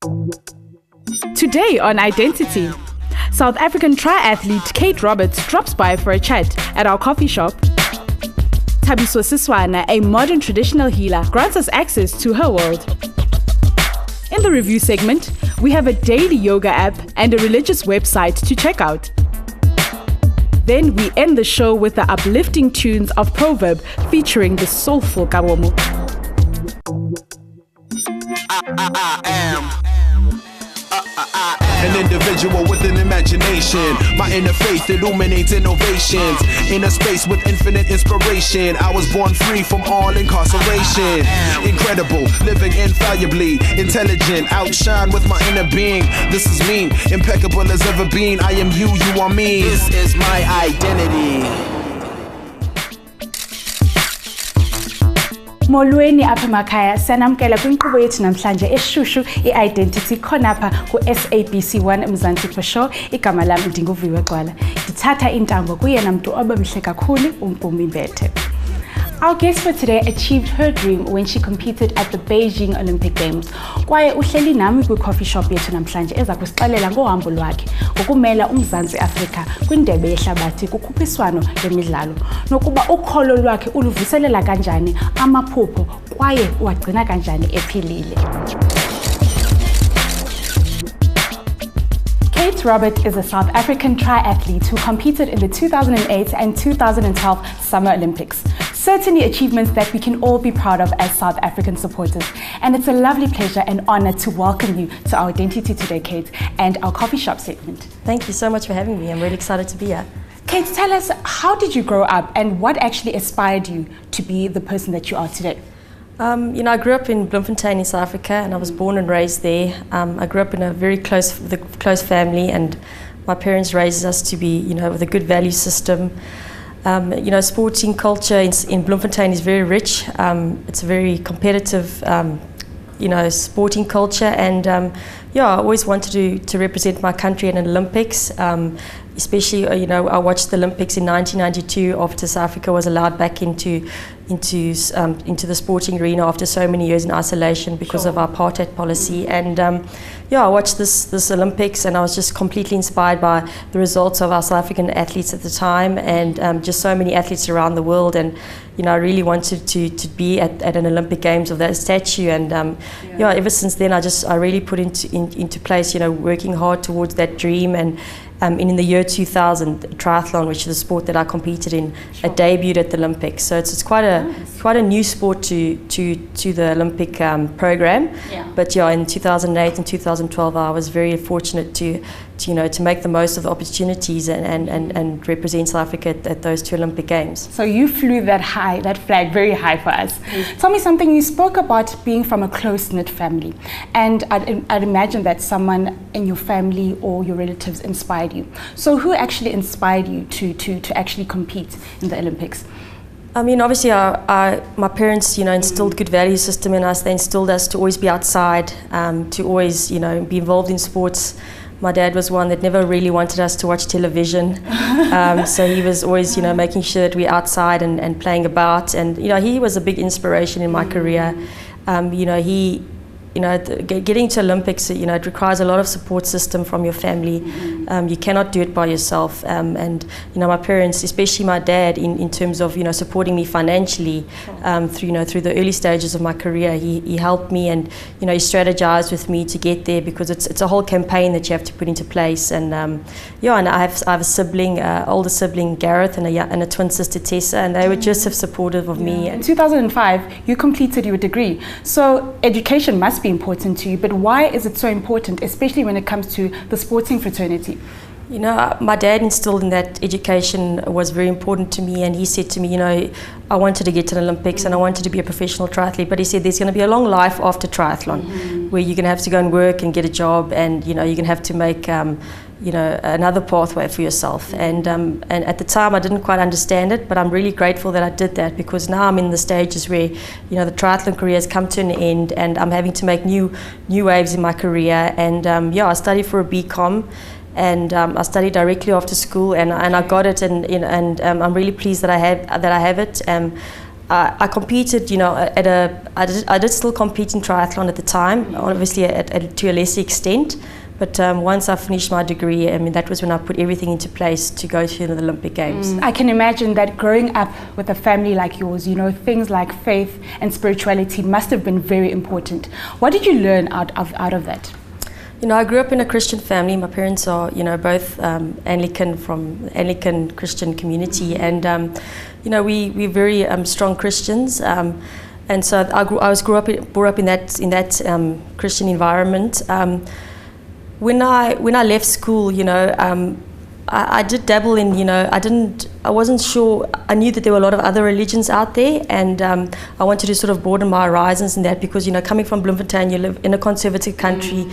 Today on Identity, South African triathlete Kate Roberts drops by for a chat at our coffee shop. Thabiso Siswana, a modern traditional healer, grants us access to her world. In the review segment, we have a daily yoga app and a religious website to check out. Then we end the show with the uplifting tunes of Proverb featuring the soulful Kabomo. I am an individual with an imagination. My inner faith illuminates innovations. In a space with infinite inspiration, I was born free from all incarceration. Incredible, living infallibly, intelligent, outshine with my inner being. This is me, impeccable as ever been. I am you, you are me. This is my identity. Molweni apha emakhaya sanamkela kwinkqubo yethu namhlanje eshushu i-Identity khonapha ku-SABC 1 Mzansians igama lami ndinguviwe Gcwala ndithatha intambo kuyena mntu obemhle kakhulu Mpumi Mbethe. Our guest for today achieved her dream when she competed at the Beijing Olympic Games. Kwaye uhleli nami kwi-coffee shop yethu namhlanje eza kusixelela ngohambo lwakhe ngokumela uMzantsi Afrika kwindebe yehlabathi kukhuphiswano lwemidlalo nokuba ukholo lwakhe uluvuselela kanjani amaphupho kwaye uwagcina kanjani ephilile. Kate Roberts is a South African triathlete who competed in the 2008 and 2012 Summer Olympics. Certainly achievements that we can all be proud of as South African supporters. And it's a lovely pleasure and honor to welcome you to our Identity today, Kate, and our coffee shop segment. Thank you so much for having me. I'm really excited to be here. Kate, tell us, how did you grow up and what actually inspired you to be the person that you are today? I grew up in Bloemfontein in South Africa and I was born and raised there. I grew up in a very close family and my parents raised us to be, with a good value system. Sporting culture in Bloemfontein is very rich. It's a very competitive, sporting culture and I always wanted to represent my country in the Olympics. Especially, I watched the Olympics in 1992 after South Africa was allowed back into the sporting arena after so many years in isolation because of our apartheid policy. And I watched this Olympics and I was just completely inspired by the results of our South African athletes at the time and just so many athletes around the world. And I really wanted to be at an Olympic Games of that statue. And ever since then I really put into place working hard towards that dream. And in the year 2000, triathlon, which is a sport that I competed in, it debuted at the Olympics. So it's quite a new sport to the Olympic program. Yeah. But in 2008 and 2012, I was very fortunate to make the most of the opportunities and represent South Africa at those two Olympic Games. So you flew that flag very high for us. Mm-hmm. Tell me something. You spoke about being from a close-knit family, and I'd imagine that someone in your family or your relatives inspired you. So who actually inspired you to actually compete in the Olympics? I mean, obviously, my parents, instilled good value system in us. They instilled us to always be outside, to always, be involved in sports. My dad was one that never really wanted us to watch television. So he was always, making sure that we're outside and playing about. And, he was a big inspiration in my career. Getting to Olympics, it requires a lot of support system from your family. You cannot do it by yourself. And my parents, especially my dad, in terms of supporting me financially through the early stages of my career, he helped me and he strategized with me to get there because it's a whole campaign that you have to put into place. And and I have a sibling, older sibling Gareth, and a twin sister Tessa, and they were just as supportive of me. In 2005, you completed your degree. So education must be important to you, but why is it so important, especially when it comes to the sporting fraternity? My dad instilled in that education was very important to me, and he said to me, I wanted to get to the Olympics and I wanted to be a professional triathlete, but he said there's going to be a long life after triathlon where you're going to have to go and work and get a job, and you're going to have to make another pathway for yourself. And at the time I didn't quite understand it, but I'm really grateful that I did that, because now I'm in the stages where the triathlon career has come to an end and I'm having to make new waves in my career. And I studied for a BCom, and I studied directly after school, and I got it, and I'm really pleased that I have it. I competed, I did still compete in triathlon at the time, obviously to a lesser extent. But once I finished my degree, I mean, that was when I put everything into place to go to the Olympic Games. I can imagine that growing up with a family like yours, things like faith and spirituality must have been very important. What did you learn out of that? I grew up in a Christian family. My parents are, both Anglican, from Anglican Christian community, and we're very strong Christians. And so I was brought up in that Christian environment. When I left school, I did dabble in, I wasn't sure. I knew that there were a lot of other religions out there, and I wanted to sort of broaden my horizons in that, because, coming from Bloemfontein, you live in a conservative country,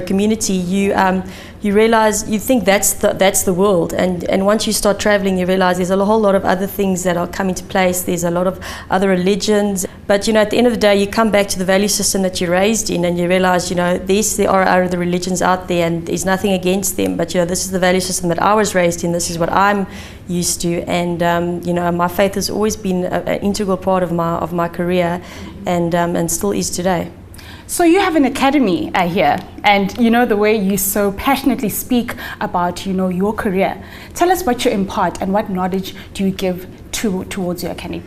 community, you realize, you think that's the world, and once you start traveling, you realize there's a whole lot of other things that are coming to place. There's a lot of other religions, but at the end of the day, you come back to the value system that you're raised in, and you realize, there are other religions out there, and there's nothing against them, but this is the value system that I was raised in. This is what I'm used to, and my faith has always been an integral part of my career, and still is today. So you have an academy here, and the way you so passionately speak about your career. Tell us what you impart and what knowledge do you give towards your academy.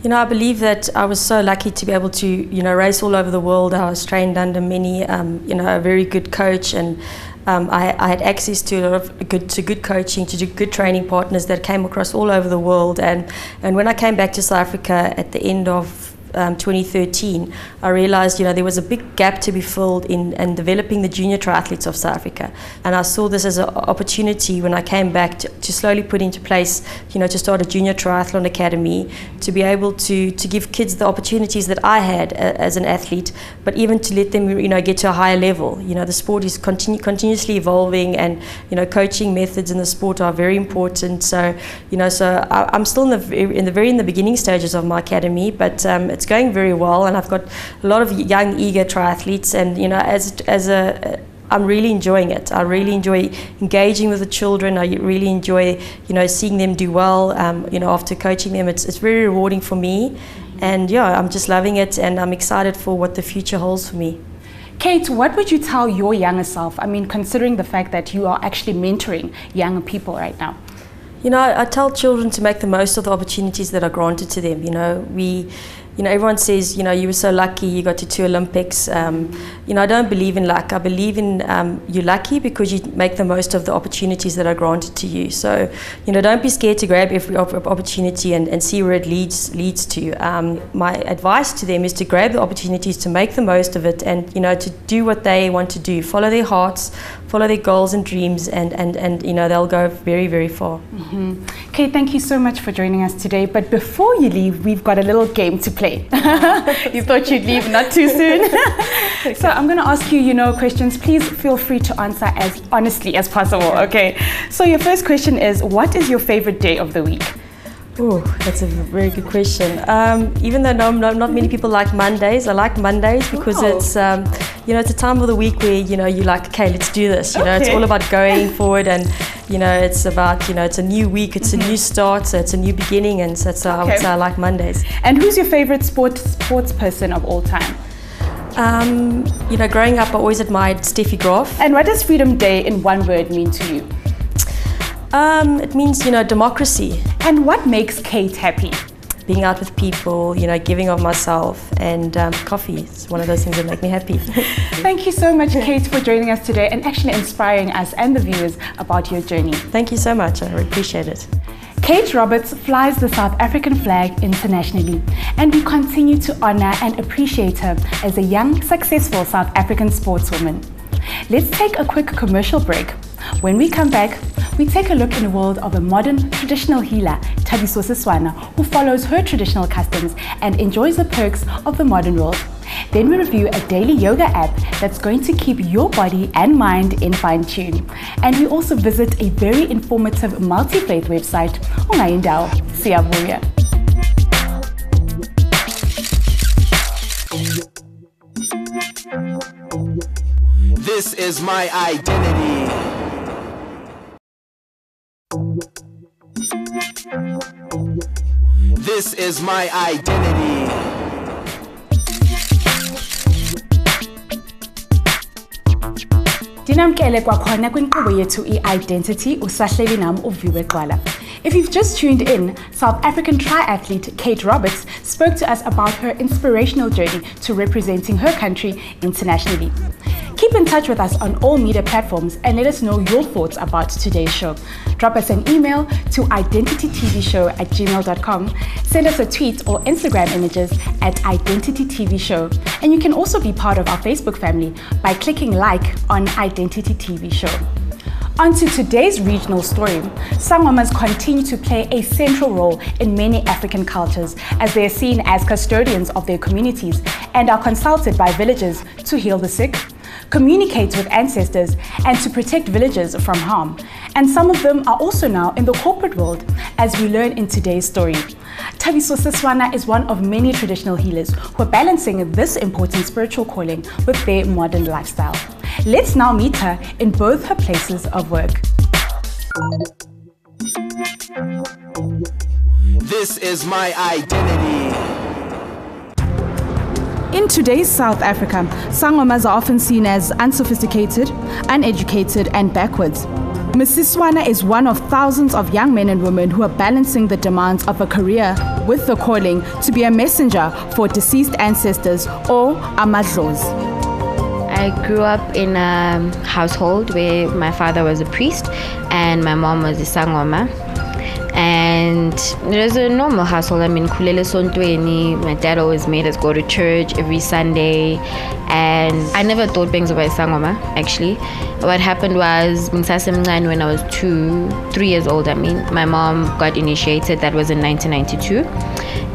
I believe that I was so lucky to be able to race all over the world. I was trained under many a very good coach, and I had access to a lot of good coaching, to good training partners that came across all over the world. And when I came back to South Africa at the end of 2013, I realized there was a big gap to be filled in developing the junior triathletes of South Africa, and I saw this as an opportunity when I came back to slowly put into place, to start a junior triathlon academy, to be able to give kids the opportunities that I had as an athlete, but even to let them get to a higher level. The sport is continuously evolving, and coaching methods in the sport are very important. So I'm still in the beginning stages of my academy, but it's going very well, and I've got a lot of young, eager triathletes, and I'm really enjoying it. I really enjoy engaging with the children. I really enjoy seeing them do well. After coaching them, it's very rewarding for me, and I'm just loving it, and I'm excited for what the future holds for me. Kate, what would you tell your younger self? I mean, considering the fact that you are actually mentoring young people right now. I tell children to make the most of the opportunities that are granted to them. Everyone says, you were so lucky, you got to 2 Olympics. I don't believe in luck. I believe in you're lucky because you make the most of the opportunities that are granted to you. So, don't be scared to grab every opportunity and see where it leads to. My advice to them is to grab the opportunities, to make the most of it, and, to do what they want to do. Follow their hearts, follow their goals and dreams, and they'll go very, very far. Mm-hmm. Kate, thank you so much for joining us today. But before you leave, we've got a little game to play. You thought you'd leave not too soon. So I'm going to ask you, questions. Please feel free to answer as honestly as possible, okay? So your first question is, what is your favorite day of the week? Oh, that's a very good question. Even though not many people like Mondays, I like Mondays because it's it's a time of the week where you're like, okay, let's do this. It's all about going forward, and it's about it's a new week, it's a new start, so it's a new beginning, and so that's I would say I like Mondays. And who's your favorite sports person of all time? Growing up, I always admired Steffi Graf. And what does Freedom Day in one word mean to you? It means, democracy. And what makes Kate happy? Being out with people, giving of myself, and coffee. It's one of those things that make me happy. Thank you so much, Kate, for joining us today and actually inspiring us and the viewers about your journey. Thank you so much. I really appreciate it. Kate Roberts flies the South African flag internationally, and we continue to honor and appreciate her as a young, successful South African sportswoman. Let's take a quick commercial break. When we come back, we take a look in the world of a modern traditional healer, Thabiso Siswana, who follows her traditional customs and enjoys the perks of the modern world. Then we review a daily yoga app that's going to keep your body and mind in fine tune. And we also visit a very informative multi-faith website, Ungayindawo. Siyabuya. This is my identity. This is my identity. Dinamkele kwakhona kwinkqubo yethu i-Identity usahleli nam uviwe Gqwala. If you've just tuned in, South African triathlete Kate Roberts spoke to us about her inspirational journey to representing her country internationally. Keep in touch with us on all media platforms and let us know your thoughts about today's show. Drop us an email to identitytvshow@gmail.com. Send us a tweet or Instagram images at identitytvshow. And you can also be part of our Facebook family by clicking like on Identity TV Show. On to today's regional story. Sangomas continue to play a central role in many African cultures as they are seen as custodians of their communities and are consulted by villagers to heal the sick, communicate with ancestors, and to protect villagers from harm. And some of them are also now in the corporate world, as we learn in today's story. Thabiso Siswana is one of many traditional healers who are balancing this important spiritual calling with their modern lifestyle. Let's now meet her in both her places of work. This is my identity. In today's South Africa, Sangomas are often seen as unsophisticated, uneducated, and backwards. Ms. Siswana is one of thousands of young men and women who are balancing the demands of a career with the calling to be a messenger for deceased ancestors or amadlos. I grew up in a household where my father was a priest and my mom was a sangoma. And it was a normal household. I mean, kulele sontweni, my dad always made us go to church every Sunday. And I never thought things about sangoma, actually. What happened was, when I was 3 years old, my mom got initiated. That was in 1992.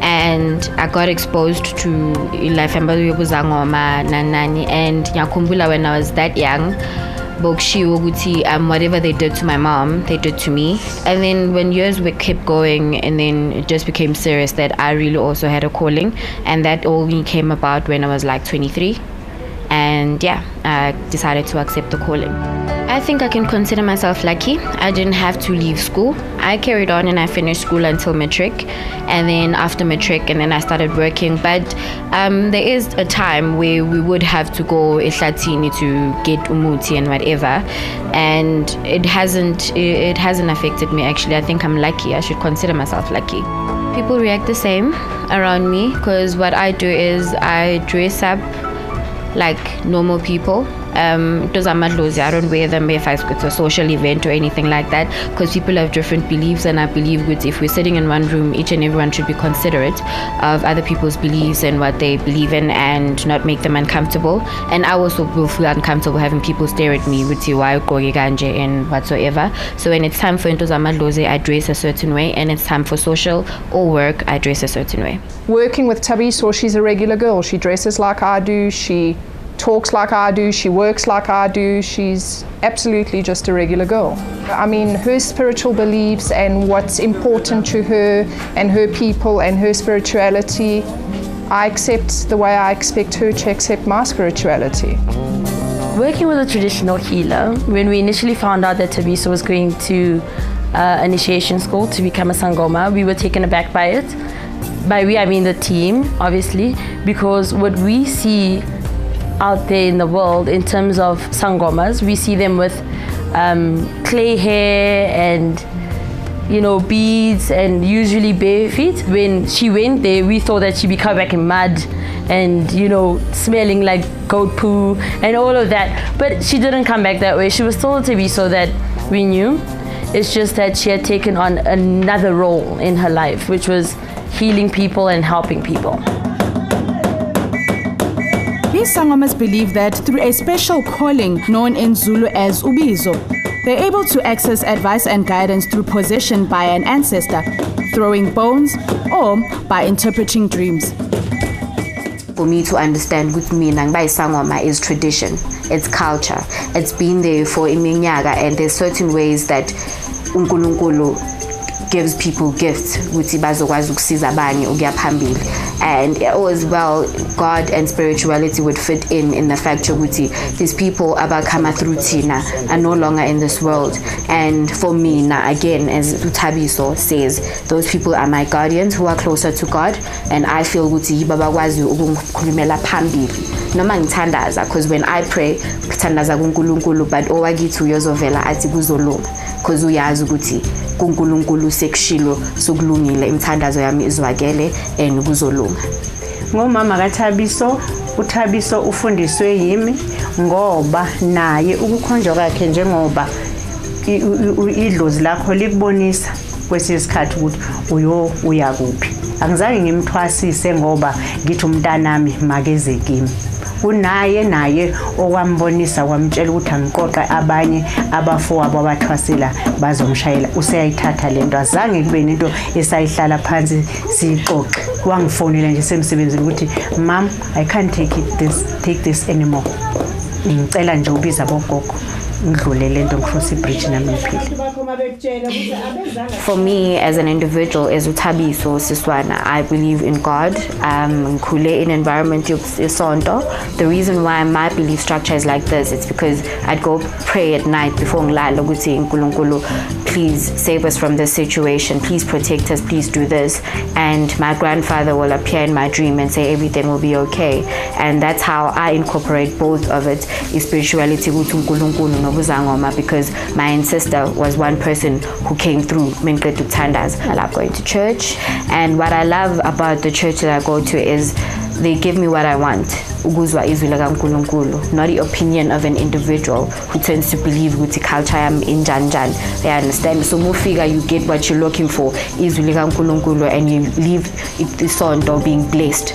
And I got exposed to life and nyakumbula when I was that young. Whatever they did to my mom, they did to me. And then when years kept going, and then it just became serious that I really also had a calling, and that only came about when I was like 23. And yeah, I decided to accept the calling. I think I can consider myself lucky. I didn't have to leave school. I carried on and I finished school until matric, and then after matric, and then I started working. But there is a time where we would have to go eslatini to get umuti and whatever, and it hasn't affected me actually. I think I'm lucky. I should consider myself lucky. People react the same around me because what I do is I dress up like normal people. Those are madlozi. I don't wear them if it's a social event or anything like that, because people have different beliefs, and I believe that if we're sitting in one room, each and everyone should be considerate of other people's beliefs and what they believe in, and not make them uncomfortable. And I also will feel uncomfortable having people stare at me with why ganje and whatsoever. So when it's time for those are madlozi, I dress a certain way, and it's time for social or work, I dress a certain way. Working with Thabiso, she's a regular girl. She dresses like I do. She talks like I do, she works like I do. She's absolutely just a regular girl. I mean, her spiritual beliefs and what's important to her and her people and her spirituality, I accept the way I expect her to accept my spirituality. Working with a traditional healer, when we initially found out that Thabiso was going to initiation school to become a sangoma, we were taken aback by it. By we, I mean the team, obviously, because what we see out there in the world in terms of sangomas, we see them with clay hair and beads and usually bare feet. When she went there, we thought that she'd be covered back in mud and smelling like goat poo and all of that, but she didn't come back that way. She was still a Thabiso that we knew. It's just that she had taken on another role in her life, which was healing people and helping people. These sangomas believe that through a special calling known in Zulu as ubizo, they're able to access advice and guidance through possession by an ancestor, throwing bones, or by interpreting dreams. For me to understand with me, Nangbai Sangoma is tradition, it's culture, it's been there for iminyaka, and there's certain ways that uNkulunkulu gives people gifts ukuthi bazokwazi ukusiza abanye ukuya phambili. And as well, God and spirituality would fit in the fact ukuthi these people abakama through thina are no longer in this world. And for me, now again, as Utabiso says, those people are my guardians who are closer to God, and I feel ukuthi babakwazi ukukhulumela phambili noma ngithandaza, because when I pray ngithandaza kuNkulunkulu, but owakithi uyozovela athi kuzolunga, because uyazi ukuthi kuNkulunkulu sekushilo sokulungile, imithandazo yami izwakele and kuzolunga. Ngomama kaThabiso, uThabiso ufundiswe yimi ngoba naye ukukhonjwa kwakhe njengoba idlozi lakho likubonisa kwesisikhathi ukuthi uya kuphi. Angizange ngimthwasise ngoba ngithi umntanami makeze kimi. Naye okwambonisa kwamtshela ukuthi angiqoqa abanye abafowabo abathwasela bazomshayela. Useyayithatha lento, azange kube nento esayihlala phansi siyixoxe. Wangifonela nje semsebenzini ukuthi mom, I can't take this anymore. Ngicela nje ubiza bogogo ngidlulele lento ngicross bridge nami ngiphile. For me, as an individual, as Utabiso Siswana, I believe in God. Ngkhule in environment yesonto. The reason why my belief structure is like this, it's because I'd go pray at night before ngilala ukuthi uNkulunkulu, please save us from this situation, please protect us, please do this. And my grandfather will appear in my dream and say everything will be okay. And that's how I incorporate both of it, spirituality with uNkulunkulu nobuzangoma, because my ancestor was one person who came through. I love going to church, and what I love about the church that I go to is they give me what I want. Ukuzwa izwi likaNkulunkulu, not the opinion of an individual who tends to believe ukuthi culture yami injanjan. They understand. So mufika, you get what you're looking for, izwi likaNkulunkulu, and you leave the sonto being blessed.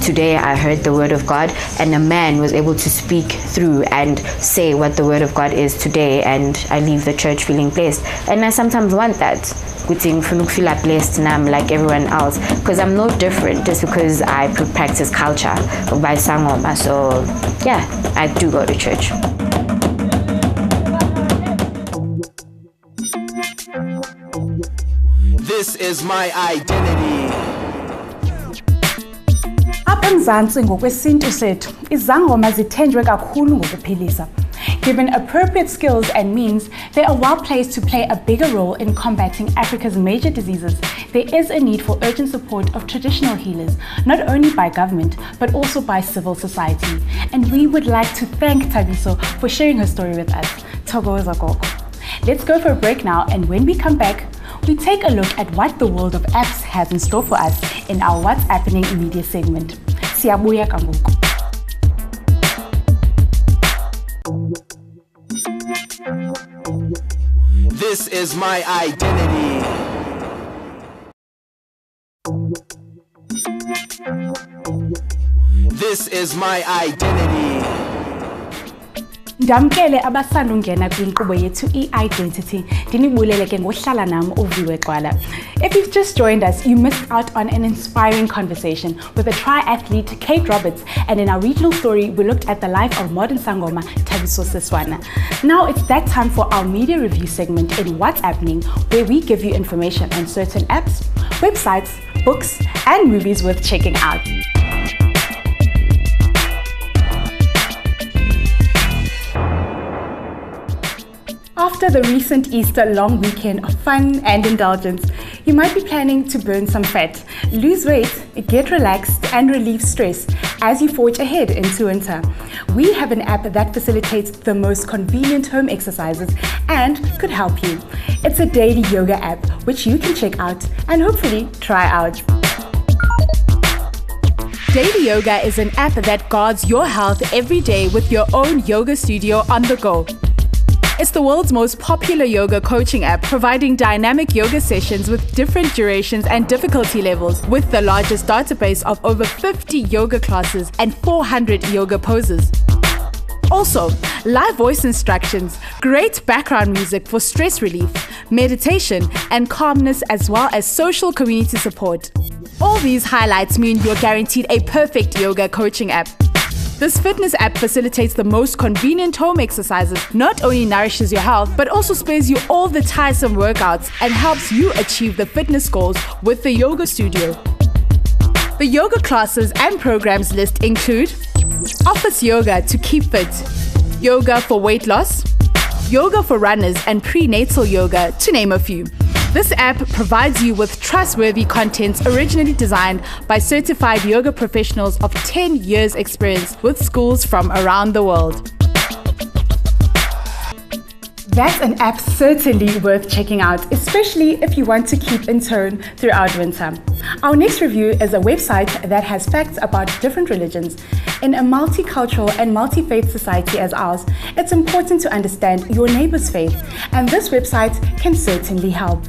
Today I heard the word of God, and a man was able to speak through and say what the word of God is today, and I leave the church feeling blessed. And I sometimes want that. Feel blessed and I'm like everyone else, because I'm no different just because I practice culture by Sangoma. So yeah, I do go to church. This is my identity. Apha eMzantsi ngokwesintu sethu, izangoma zithenjwe kakhulu ngokuphilisa. Given appropriate skills and means, they are well placed to play a bigger role in combating Africa's major diseases. There is a need for urgent support of traditional healers, not only by government, but also by civil society. And we would like to thank Thabiso for sharing her story with us. Thokoza gogo. Let's go for a break now, and when we come back, we take a look at what the world of apps has in store for us in our What's Happening media segment. Siyabuya kangoku. This is my identity. This is my identity. Ndamkele abasanda ungena kwinkqubo yethu i-Identity. Ndinibulele ke ngohlala nam uviwe Gqwala. If you've just joined us, you missed out on an inspiring conversation with a triathlete, Kate Roberts, and in our regional story, we looked at the life of modern Sangoma, Thabiso Siswana. Now it's that time for our media review segment in What's Happening, where we give you information on certain apps, websites, books, and movies worth checking out. After the recent Easter long weekend of fun and indulgence, you might be planning to burn some fat, lose weight, get relaxed, and relieve stress as you forge ahead into winter. We have an app that facilitates the most convenient home exercises and could help you. It's a daily yoga app which you can check out and hopefully try out. Daily Yoga is an app that guards your health every day with your own yoga studio on the go. It's the world's most popular yoga coaching app, providing dynamic yoga sessions with different durations and difficulty levels, with the largest database of over 50 yoga classes and 400 yoga poses. Also, live voice instructions, great background music for stress relief, meditation and calmness, as well as social community support. All these highlights mean you're guaranteed a perfect yoga coaching app. This fitness app facilitates the most convenient home exercises, not only nourishes your health, but also spares you all the tiresome workouts and helps you achieve the fitness goals with the yoga studio. The yoga classes and programs list include office yoga to keep fit, yoga for weight loss, yoga for runners and prenatal yoga, to name a few. This app provides you with trustworthy content originally designed by certified yoga professionals of 10 years experience with schools from around the world. That's an app certainly worth checking out, especially if you want to keep in tone throughout winter. Our next review is a website that has facts about different religions. In a multicultural and multi-faith society as ours, it's important to understand your neighbor's faith, and this website can certainly help.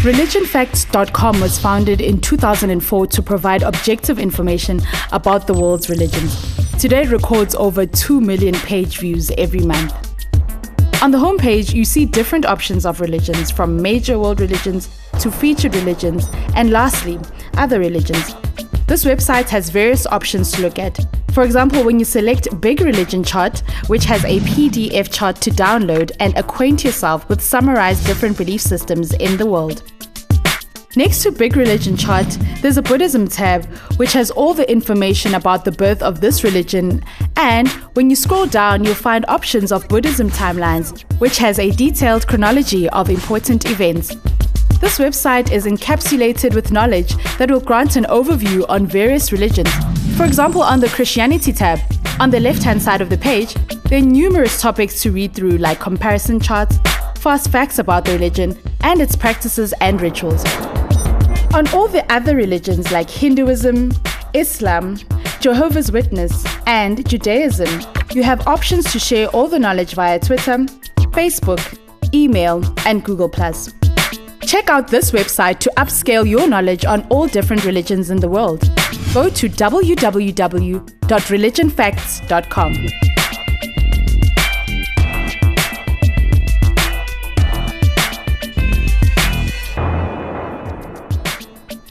Religionfacts.com was founded in 2004 to provide objective information about the world's religions. Today it records over 2 million page views every month. On the homepage, you see different options of religions, from major world religions to featured religions, and lastly, other religions. This website has various options to look at. For example, when you select Big Religion Chart, which has a PDF chart to download and acquaint yourself with summarized different belief systems in the world. Next to Big Religion Chart, there's a Buddhism tab, which has all the information about the birth of this religion, and when you scroll down, you'll find options of Buddhism timelines, which has a detailed chronology of important events. This website is encapsulated with knowledge that will grant an overview on various religions. For example, on the Christianity tab, on the left-hand side of the page, there are numerous topics to read through, like comparison charts, fast facts about the religion, and its practices and rituals. On all the other religions like Hinduism, Islam, Jehovah's Witness, and Judaism, you have options to share all the knowledge via Twitter, Facebook, email, and Google+. Check out this website to upscale your knowledge on all different religions in the world. Go to www.religionfacts.com.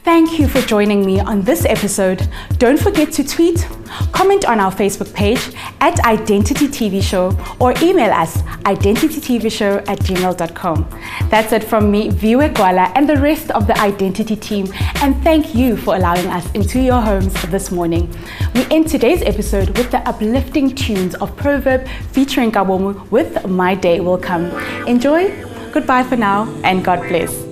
Thank you for joining me on this episode. Don't forget to tweet, comment on our Facebook page at identitytvshow, or email us identitytvshow@gmail.com. That's it from me, Viwe Gwala, and the rest of the Identity team, and thank you for allowing us into your homes this morning. We end today's episode with the uplifting tunes of Proverb featuring Kabomu with My Day Will Come. Enjoy, goodbye for now, and God bless.